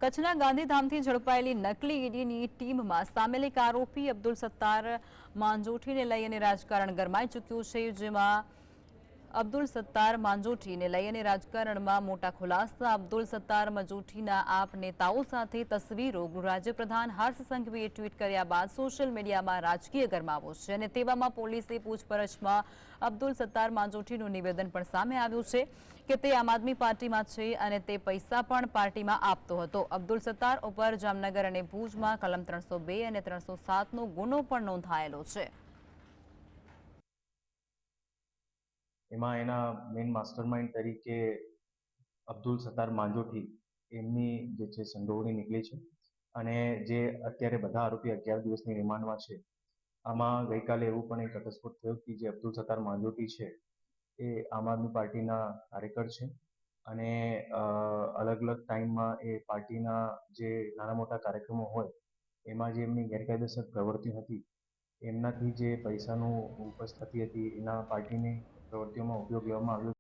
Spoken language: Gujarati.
કચ્છના ગાંધીધામથી ઝડપાયેલી નકલી ઈડીની ટીમમાં સામેલ એક આરોપી અબ્દુલ સત્તાર માંજોઠીને લઈ અને રાજકારણ ગરમાઈ ચૂક્યું છે, જેમાં અબ્દુલ સત્તાર માંજોઠીને લઈ અને રાજકારણમાં મોટા ખુલાસા। અબ્દુલ સત્તાર માંજોઠીના આપ નેતાઓ સાથે તસવીરો રાજ્યપ્રધાન હર્ષ સંઘવીએ ટ્વીટ કર્યા બાદ સોશિયલ મીડિયામાં રાજકીય ગરમાવો છે અને તેવામાં પોલીસે પૂછપરછમાં અબ્દુલ સત્તાર માંજોઠીનું નિવેદન પણ સામે આવ્યું છે કે તે આમ આદમી પાર્ટીમાં છે અને તે પૈસા પણ પાર્ટીમાં આપતો હતો। અબ્દુલ સત્તાર ઉપર જામનગર અને ભુજમાં કલમ 302 અને 307નો ગુનો પણ નોંધાયેલો છે। એમાં એના મેઇન માસ્ટરમાઇન્ડ તરીકે અબ્દુલ સત્તાર માંજોઠી એમની જે છે સંડોવણી નીકળી છે અને જે અત્યારે બધા આરોપી 11 દિવસની રિમાન્ડમાં છે। આમાં ગઈકાલે એવું પણ એક ઘટસ્ફોટ થયો કે જે અબ્દુલ સત્તાર માંજોઠી છે એ આમ આદમી પાર્ટીના કાર્યકર છે અને અલગ અલગ ટાઈમમાં એ પાર્ટીના જે નાના મોટા કાર્યક્રમો હોય એમાં જે એમની ગેરકાયદેસર પ્રવૃત્તિ હતી એમનાથી જે પૈસાનું ઉપજ થતી હતી એના પાર્ટીની પ્રવૃત્તિઓમાં ઉપયોગ લેવામાં આવ્યો।